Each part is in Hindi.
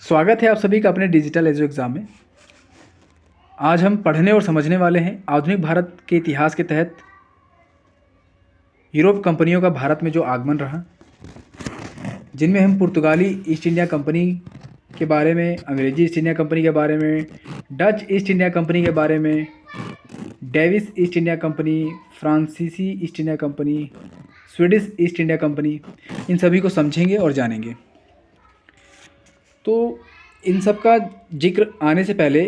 स्वागत है आप सभी का अपने डिजिटल एजू एग्ज़ाम में। आज हम पढ़ने और समझने वाले हैं आधुनिक भारत के इतिहास के तहत यूरोप कंपनियों का भारत में जो आगमन रहा, जिनमें हम पुर्तगाली ईस्ट इंडिया कंपनी के बारे में, अंग्रेजी ईस्ट इंडिया कंपनी के बारे में, डच ईस्ट इंडिया कंपनी के बारे में, डेविस ईस्ट इंडिया कंपनी, फ्रांसीसी East India Company, Swedish East India Company, इन सभी को समझेंगे और जानेंगे। तो इन सब का जिक्र आने से पहले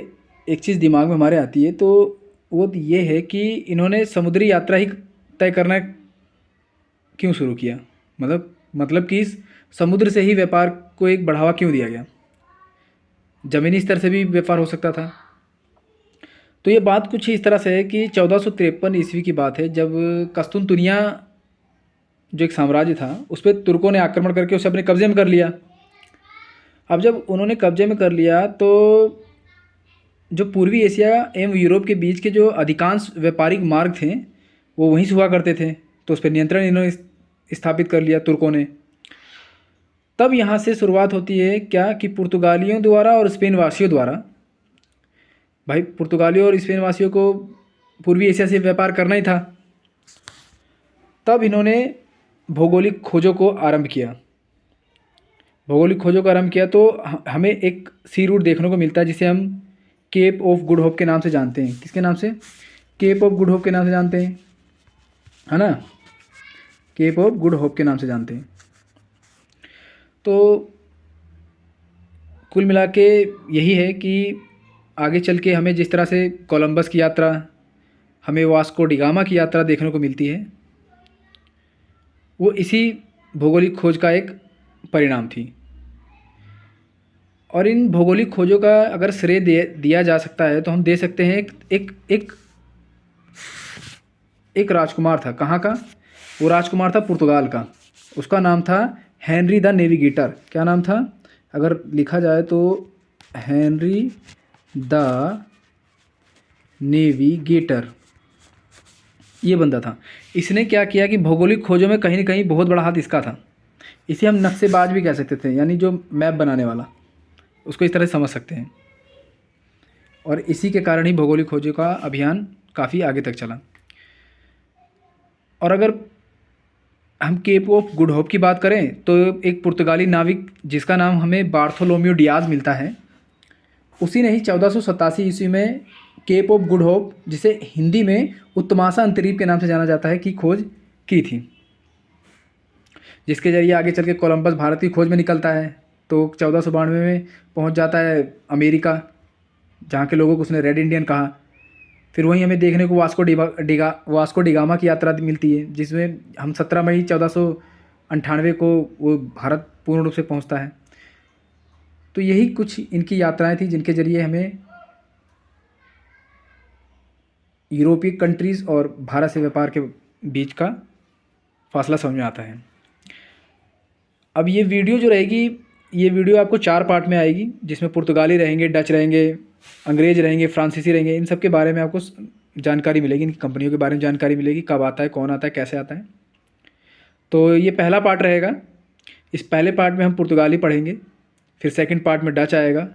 एक चीज़ दिमाग में हमारे आती है, तो वो ये है कि इन्होंने समुद्री यात्रा ही तय करना क्यों शुरू किया। मतलब कि इस समुद्र से ही व्यापार को एक बढ़ावा क्यों दिया गया। ज़मीनी स्तर से भी व्यापार हो सकता था। तो ये बात कुछ इस तरह से है कि 1453 ईस्वी की बात है, जब कस्तुनतुनिया जो एक साम्राज्य था उस पर तुर्कों ने आक्रमण करके उसे अपने कब्जे में कर लिया। अब जब उन्होंने कब्जे में कर लिया तो जो पूर्वी एशिया एवं यूरोप के बीच के जो अधिकांश व्यापारिक मार्ग थे वो वहीं से हुआ करते थे, तो उस पर नियंत्रण इन्होंने स्थापित कर लिया तुर्कों ने। तब यहाँ से शुरुआत होती है क्या कि पुर्तगालियों द्वारा और स्पेन वासियों द्वारा, भाई पुर्तगालियों और स्पेन वासियों को पूर्वी एशिया से व्यापार करना ही था। तब इन्होंने भौगोलिक खोजों को आरंभ किया। तो हमें एक सी रूट देखने को मिलता है जिसे हम केप ऑफ गुड होप के नाम से जानते हैं। किसके नाम से? केप ऑफ गुड होप के नाम से जानते हैं, है ना। केप ऑफ गुड होप के नाम से जानते हैं। तो कुल मिला के यही है कि आगे चल के हमें जिस तरह से कोलंबस की यात्रा, हमें वास्को डिगामा की यात्रा देखने को मिलती है, वो इसी भौगोलिक खोज का एक परिणाम थी। और इन भौगोलिक खोजों का अगर श्रेय दिया जा सकता है तो हम दे सकते हैं एक राजकुमार था। कहाँ का? वो राजकुमार था पुर्तगाल का। उसका नाम था हेनरी द नेविगेटर। क्या नाम था? अगर लिखा जाए तो हेनरी द नेविगेटर, ये बंदा था। इसने क्या किया कि भौगोलिक खोजों में कहीं न कहीं बहुत बड़ा हाथ इसका था। इसे हम नक्शेबाज भी कह सकते थे, यानी जो मैप बनाने वाला, उसको इस तरह से समझ सकते हैं। और इसी के कारण ही भौगोलिक खोजों का अभियान काफ़ी आगे तक चला। और अगर हम केप ऑफ गुड होप की बात करें तो एक पुर्तगाली नाविक जिसका नाम हमें बार्थोलोम्यू डियाज मिलता है, उसी ने ही 1487 ईस्वी में केप ऑफ गुड होप, जिसे हिंदी में उत्तमासा अंतरीप के नाम से जाना जाता है, की खोज की थी, जिसके जरिए आगे चल के कोलंबस भारत की खोज में निकलता है। तो 1492 में पहुंच जाता है अमेरिका, जहाँ के लोगों को उसने रेड इंडियन कहा। फिर वहीं हमें देखने को वास्को डिगामा की यात्रा मिलती है, जिसमें हम 17 मई 1498 को वो भारत पूर्ण रूप से पहुंचता है। तो यही कुछ इनकी यात्राएं थी जिनके जरिए हमें यूरोपीय कंट्रीज़ और भारत से व्यापार के बीच का फासला समझ में आता है। अब ये वीडियो जो रहेगी, ये वीडियो आपको 4 पार्ट में आएगी, जिसमें पुर्तगाली रहेंगे, डच रहेंगे, अंग्रेज़ रहेंगे, फ्रांसीसी रहेंगे। इन सब के बारे में आपको जानकारी मिलेगी, इनकी कंपनियों के बारे में जानकारी मिलेगी, कब आता है, कौन आता है, कैसे आता है। तो ये पहला पार्ट रहेगा। इस पहले पार्ट में हम पुर्तगाली पढ़ेंगे, फिर सेकंड पार्ट में डच आएगा,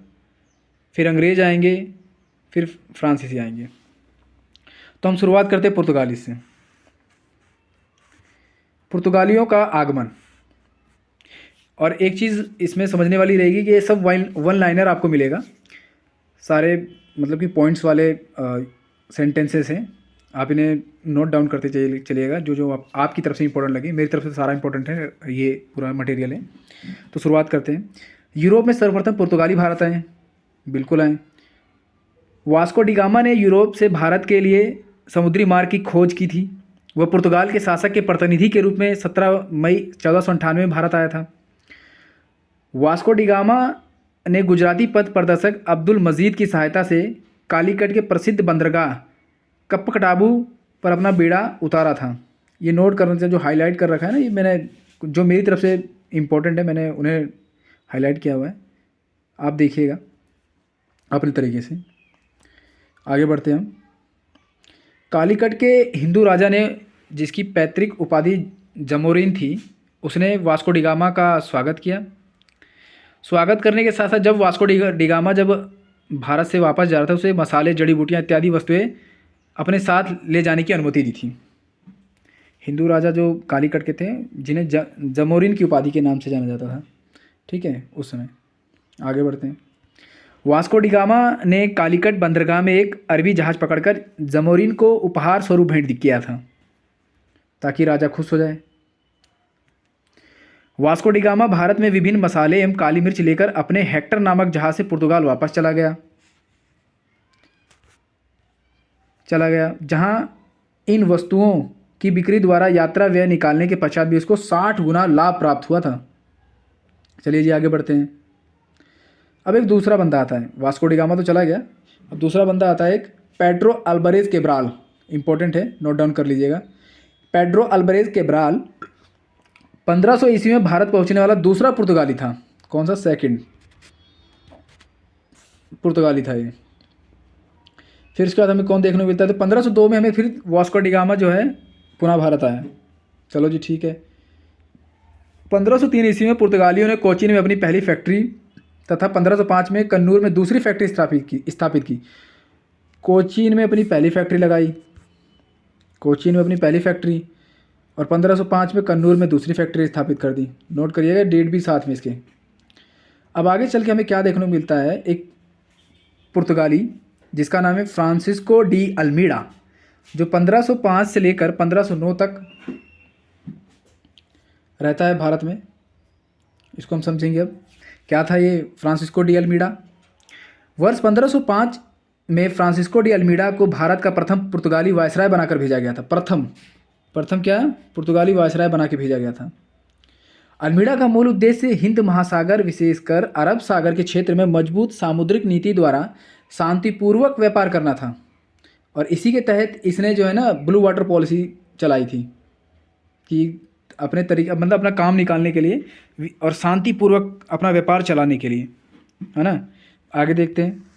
फिर अंग्रेज़ आएंगे, फिर फ्रांसीसी आएंगे। तो हम शुरुआत करते हैं पुर्तगाली से। पुर्तगालियों का आगमन। और एक चीज़ इसमें समझने वाली रहेगी कि ये सब वन लाइनर आपको मिलेगा, सारे मतलब कि पॉइंट्स वाले सेंटेंसेस हैं। आप इन्हें नोट डाउन करते चलिएगा, जो आपकी तरफ से इंपॉर्टेंट लगे। मेरी तरफ से सारा इंपॉर्टेंट है, ये पूरा मटेरियल है। तो शुरुआत करते हैं। यूरोप में सर्वप्रथम पुर्तगाली भारत आए, बिल्कुल आए। वास्को डिगामा ने यूरोप से भारत के लिए समुद्री मार्ग की खोज की थी। वह पुर्तगाल के शासक के प्रतिनिधि के रूप में 17 मई 1498 में भारत आया था। वास्को डिगामा ने गुजराती पथ प्रदर्शक अब्दुल मजीद की सहायता से कालीकट के प्रसिद्ध बंदरगाह कप्पकटाबू पर अपना बेड़ा उतारा था। ये नोट करना चाहिए, जो हाईलाइट कर रखा है ना, ये मैंने, जो मेरी तरफ से इम्पोर्टेंट है, मैंने उन्हें हाईलाइट किया हुआ है। आप देखिएगा अपने तरीके से। आगे बढ़ते हैं हम। कालीकट के हिंदू राजा ने, जिसकी पैतृक उपाधि जमोरिन थी, उसने वास्को डिगामा का स्वागत किया। स्वागत करने के साथ साथ जब वास्को डिगामा जब भारत से वापस जा रहा था, उसे मसाले, जड़ी बूटियाँ इत्यादि वस्तुएं अपने साथ ले जाने की अनुमति दी थी। हिंदू राजा जो कालीकट के थे, जिन्हें जमोरिन की उपाधि के नाम से जाना जाता था, ठीक है, उस समय। आगे बढ़ते हैं। वास्को डिगामा ने कालीकट बंदरगाह में एक अरबी जहाज़ पकड़कर जमोरिन को उपहार स्वरूप भेंट किया था, ताकि राजा खुश हो जाए। वास्को डिगामा भारत में विभिन्न मसाले एवं काली मिर्च लेकर अपने हेक्टर नामक जहाज़ से पुर्तगाल वापस चला गया, जहां इन वस्तुओं की बिक्री द्वारा यात्रा व्यय निकालने के पश्चात भी उसको 60 गुना लाभ प्राप्त हुआ था। चलिए जी आगे बढ़ते हैं। अब एक दूसरा बंदा आता है, वास्को डिगामा तो चला गया, अब दूसरा बंदा आता है, एक पेड्रो अल्वारेज कैब्राल। इंपॉर्टेंट है, नोट डाउन कर लीजिएगा। पेड्रो अल्वारेज कैब्राल 1500 ईस्वी में भारत पहुंचने वाला दूसरा पुर्तगाली था। कौन सा? सेकंड पुर्तगाली था ये। फिर इसके बाद हमें कौन देखने को मिलता है? तो 1502 में हमें फिर वास्को डिगामा जो है पुनः भारत आया। चलो जी ठीक है। 1503 ईस्वी में पुर्तगालियों ने कोचीन में अपनी पहली फैक्ट्री तथा 1505 में कन्नूर में दूसरी फैक्ट्री स्थापित की। कोचीन में अपनी पहली फैक्ट्री लगाई, कोचीन में अपनी पहली फैक्ट्री, और 1505 में कन्नूर में दूसरी फैक्ट्री स्थापित कर दी। नोट करिएगा, डेट भी साथ में इसके। अब आगे चल के हमें क्या देखने को मिलता है? एक पुर्तगाली जिसका नाम है फ्रांसिस्को डी अल्मीडा, जो 1505 से लेकर 1509 तक रहता है भारत में। इसको हम समझेंगे अब। क्या था ये फ्रांसिस्को डी अल्मीडा? वर्ष 1505 में फ्रांसिस्को डी अल्मीडा को भारत का प्रथम पुर्तगाली वायसराय बनाकर भेजा गया था। प्रथम क्या? पुर्तगाली वायसराय बना के भेजा गया था। अल्मीडा का मूल उद्देश्य हिंद महासागर, विशेषकर अरब सागर के क्षेत्र में मजबूत सामुद्रिक नीति द्वारा शांतिपूर्वक व्यापार करना था, और इसी के तहत इसने जो है ना ब्लू वाटर पॉलिसी चलाई थी कि अपने तरीके, मतलब अपना काम निकालने के लिए और शांतिपूर्वक अपना व्यापार चलाने के लिए, है ना। आगे देखते हैं।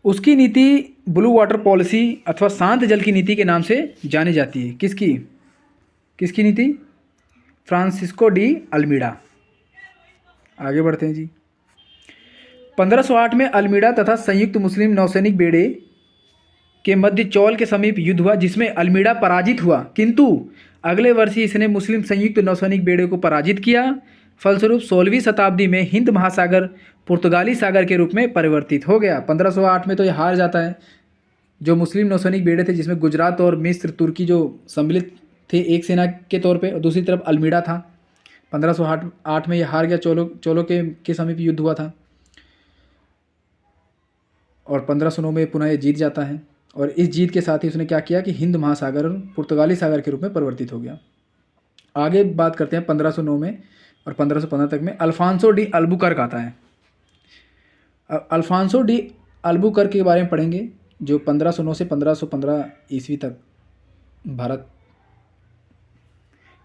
उसकी नीति ब्लू वाटर पॉलिसी अथवा शांत जल की नीति के नाम से जानी जाती है। किसकी नीति? Francisco de Almeida. आगे बढ़ते हैं जी। 1508 में अल्मीडा तथा संयुक्त मुस्लिम नौसैनिक बेड़े के मध्य चौल के समीप युद्ध हुआ, जिसमें अल्मीडा पराजित हुआ, किंतु अगले वर्ष ही इसने मुस्लिम संयुक्त नौसैनिक बेड़े को पराजित किया। फलस्वरूप 16वीं शताब्दी में हिंद महासागर पुर्तगाली सागर के रूप में परिवर्तित हो गया। 1508 में तो ये हार जाता है। जो मुस्लिम नौसैनिक बेड़े थे, जिसमें गुजरात और मिस्र, तुर्की जो सम्मिलित थे एक सेना के तौर पे, और दूसरी तरफ अल्मीडा था। 1508 में ये हार गया, चोलों के समीप युद्ध हुआ था, और 1509 में पुनः ये जीत जाता है। और इस जीत के साथ ही उसने क्या किया कि हिंद महासागर पुर्तगाली सागर के रूप में परिवर्तित हो गया। आगे बात करते हैं 1509 में और 1515 तक में अल्फांसो डी अल्बुकर्क आता है। अल्फांसो डी अल्बुकर्क के बारे में पढ़ेंगे, जो 1509 से 1515 ईस्वी तक भारत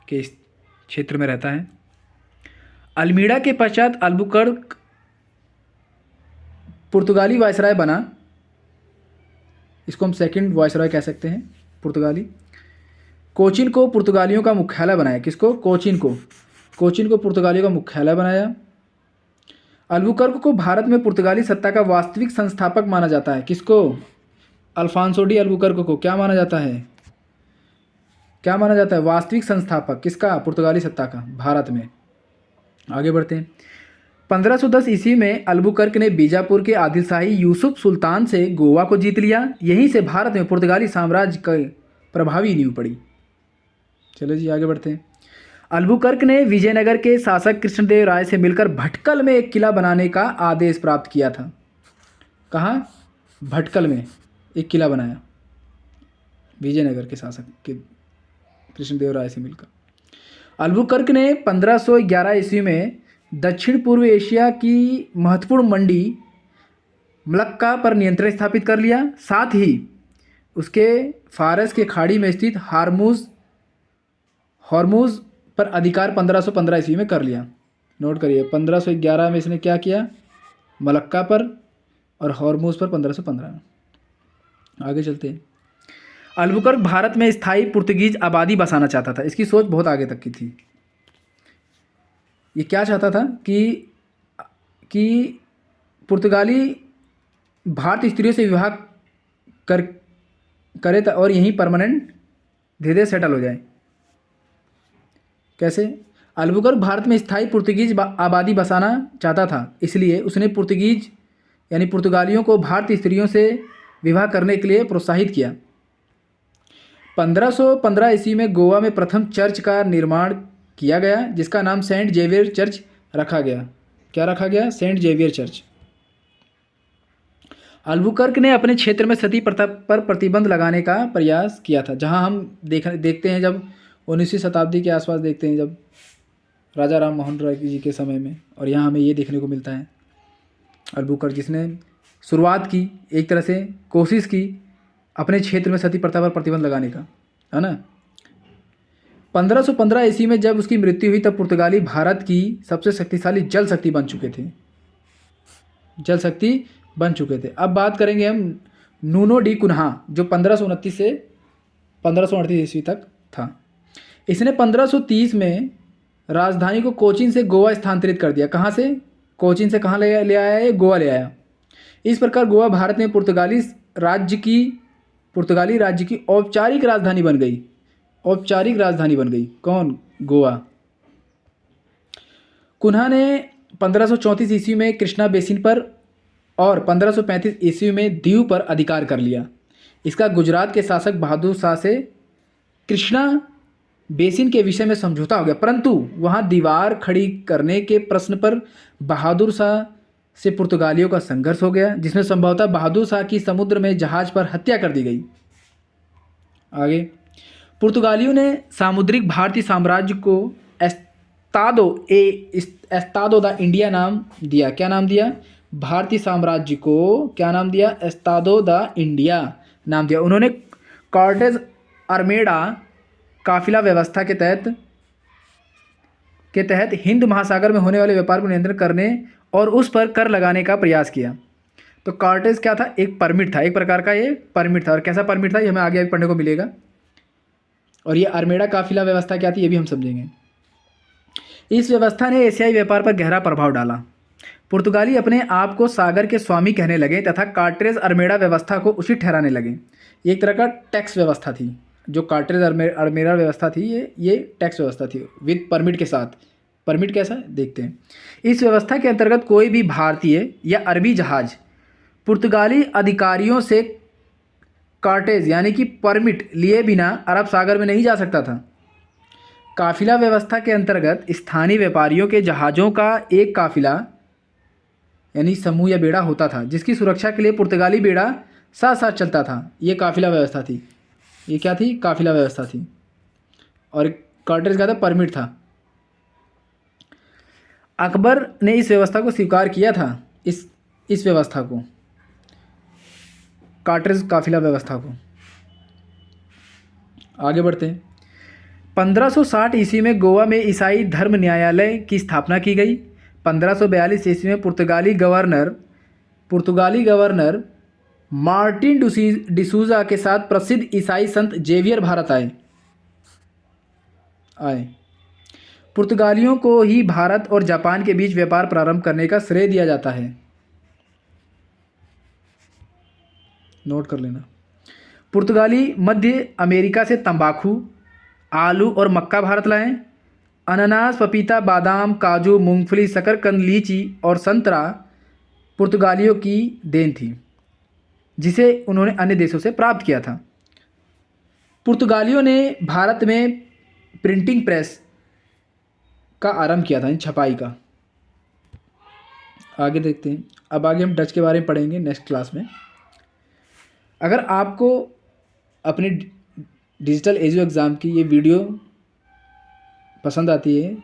के इस क्षेत्र में रहता है। अल्मीडा के पश्चात अल्बुकर्क पुर्तगाली वायसराय बना। इसको हम सेकंड वायसराय कह सकते हैं, पुर्तगाली। कोचीन को पुर्तगालियों का मुख्यालय बनाया। किसको? कोचीन को पुर्तगालियों का मुख्यालय बनाया। अल्बुकर्क को भारत में पुर्तगाली सत्ता का वास्तविक संस्थापक माना जाता है। किसको? अल्फांसो डी अल्बुकर्क को क्या माना जाता है? वास्तविक संस्थापक किसका? पुर्तगाली सत्ता का, भारत में। आगे बढ़ते हैं। 1510 ईस्वी में अल्बुकर्क ने बीजापुर के आदिलशाही यूसुफ सुल्तान से गोवा को जीत लिया। यहीं से भारत में पुर्तगाली साम्राज्य का प्रभावी नींव पड़ी। चलो जी आगे बढ़ते हैं। अल्बुकर्क ने विजयनगर के शासक कृष्णदेव राय से मिलकर भटकल में एक किला बनाने का आदेश प्राप्त किया था। कहाँ? भटकल में एक किला बनाया, विजयनगर के शासक के कृष्णदेव राय से मिलकर। अल्बुकर्क ने 1511 ईस्वी में दक्षिण पूर्व एशिया की महत्वपूर्ण मंडी मलक्का पर नियंत्रण स्थापित कर लिया। साथ ही उसके फारस के खाड़ी में स्थित हॉर्मुज पर अधिकार 1515 ईस्वी में कर लिया। नोट करिए, 1511 में इसने क्या किया? मलक्का पर, और हॉर्मुज पर 1515 में। आगे चलते हैं। अल्बुकर्क भारत में स्थायी पुर्तगीज आबादी बसाना चाहता था। इसकी सोच बहुत आगे तक की थी। ये क्या चाहता था कि पुर्तगाली भारतीय स्त्रियों से विवाह कर करे और यहीं परमानेंट धीरे धीरे सेटल हो जाए। कैसे? अल्बुकर्क भारत में स्थायी पुर्तगीज आबादी बसाना चाहता था, इसलिए उसने पुर्तगीज यानी पुर्तगालियों को भारतीय स्त्रियों से विवाह करने के लिए प्रोत्साहित किया। 1515 ईस्वी में गोवा में प्रथम चर्च का निर्माण किया गया, जिसका नाम सेंट जेवियर चर्च रखा गया। क्या रखा गया? Saint Xavier church. अल्बुकर्क ने अपने क्षेत्र में सती प्रथा पर प्रतिबंध लगाने का प्रयास किया था, जहां हम देखते हैं जब 19वीं शताब्दी के आसपास देखते हैं जब राजा राम मोहन राय जी के समय में, और यहाँ हमें ये देखने को मिलता है अल्बुकर्क जिसने शुरुआत की, एक तरह से कोशिश की अपने क्षेत्र में सती प्रथा पर प्रतिबंध लगाने का, है ना। 1515 ईस्वी में जब उसकी मृत्यु हुई तब पुर्तगाली भारत की सबसे शक्तिशाली जल शक्ति बन चुके थे। अब बात करेंगे हम नूनो डी कुन्हा, जो 1529 से 1538 ईस्वी तक था। इसने 1530 में राजधानी को कोचीन से गोवा स्थानांतरित कर दिया। कहाँ से? कोचीन से कहाँ ले आया? ये गोवा ले आया। इस प्रकार गोवा भारत में पुर्तगाली राज्य की औपचारिक राजधानी बन गई। कौन? गोवा। कुन्हा ने 1534 ईस्वी में कृष्णा बेसिन पर और 1535 ईस्वी में दीव पर अधिकार कर लिया। इसका गुजरात के शासक बहादुर शाह से कृष्णा बेसिन के विषय में समझौता हो गया, परंतु वहां दीवार खड़ी करने के प्रश्न पर बहादुर शाह से पुर्तगालियों का संघर्ष हो गया, जिसमें संभवतः बहादुर शाह की समुद्र में जहाज पर हत्या कर दी गई। आगे पुर्तगालियों ने सामुद्रिक भारतीय साम्राज्य को एस्तादो द इंडिया नाम दिया। क्या नाम दिया? भारतीय साम्राज्य को क्या नाम दिया? एस्तादो द इंडिया नाम दिया। उन्होंने कॉर्टेज अरमेडा काफिला व्यवस्था के तहत हिंद महासागर में होने वाले व्यापार को नियंत्रण करने और उस पर कर लगाने का प्रयास किया। तो कॉर्टेज क्या था? एक परमिट था, एक प्रकार का ये परमिट था। और कैसा परमिट था ये हमें आगे पढ़ने को मिलेगा। और ये अरमेडा काफिला व्यवस्था क्या थी ये भी हम समझेंगे। इस व्यवस्था ने एशियाई व्यापार पर गहरा प्रभाव डाला। पुर्तगाली अपने आप को सागर के स्वामी कहने लगे तथा कार्टेज अरमेडा व्यवस्था को उचित ठहराने लगे। ये एक तरह का टैक्स व्यवस्था थी। जो कार्टेज अरमेडा व्यवस्था थी ये टैक्स व्यवस्था थी विद परमिट के साथ। परमिट कैसा देखते हैं। इस व्यवस्था के अंतर्गत कोई भी भारतीय या अरबी जहाज पुर्तगाली अधिकारियों से कार्टेज यानी कि परमिट लिए बिना अरब सागर में नहीं जा सकता था। काफिला व्यवस्था के अंतर्गत स्थानीय व्यापारियों के जहाज़ों का एक काफिला यानी समूह या बेड़ा होता था, जिसकी सुरक्षा के लिए पुर्तगाली बेड़ा साथ साथ चलता था। ये काफिला व्यवस्था थी। ये क्या थी? काफिला व्यवस्था थी। और कार्टेज का था परमिट था। अकबर ने इस व्यवस्था को स्वीकार किया था, इस व्यवस्था को, कार्टेज काफिला व्यवस्था को। आगे बढ़ते हैं। 1560 ईस्वी में गोवा में ईसाई धर्म न्यायालय की स्थापना की गई। 1542 ईस्वी में पुर्तगाली गवर्नर मार्टिन डिसूजा के साथ प्रसिद्ध ईसाई संत जेवियर भारत आए। पुर्तगालियों को ही भारत और जापान के बीच व्यापार प्रारंभ करने का श्रेय दिया जाता है। नोट कर लेना। पुर्तगाली मध्य अमेरिका से तंबाकू, आलू और मक्का भारत लाए। अनानास, पपीता, बादाम, काजू, मूंगफली, शकरकंद, लीची और संतरा पुर्तगालियों की देन थी, जिसे उन्होंने अन्य देशों से प्राप्त किया था। पुर्तगालियों ने भारत में प्रिंटिंग प्रेस का आरंभ किया था, छपाई का। आगे देखते हैं। अब आगे हम डच के बारे में पढ़ेंगे नेक्स्ट क्लास में। अगर आपको अपने डिजिटल एजू एग्ज़ाम की ये वीडियो पसंद आती है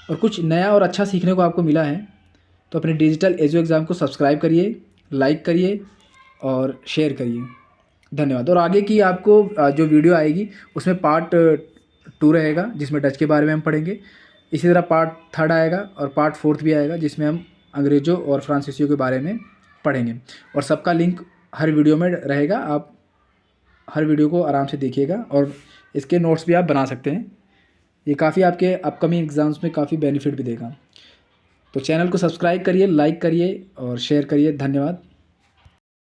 और कुछ नया और अच्छा सीखने को आपको मिला है तो अपने डिजिटल एजू एग्ज़ाम को सब्सक्राइब करिए, लाइक करिए और शेयर करिए। धन्यवाद। और आगे की आपको जो वीडियो आएगी उसमें पार्ट 2 रहेगा, जिसमें डच के बारे में हम पढ़ेंगे। इसी तरह पार्ट 3 आएगा और पार्ट 4 भी आएगा, जिसमें हम अंग्रेज़ों और फ्रांसीसियों के बारे में पढ़ेंगे। और सबका लिंक हर वीडियो में रहेगा, आप हर वीडियो को आराम से देखिएगा और इसके नोट्स भी आप बना सकते हैं। ये काफ़ी आपके अपकमिंग एग्ज़ाम्स में काफ़ी बेनिफिट भी देगा। तो चैनल को सब्सक्राइब करिए, लाइक करिए और शेयर करिए। धन्यवाद।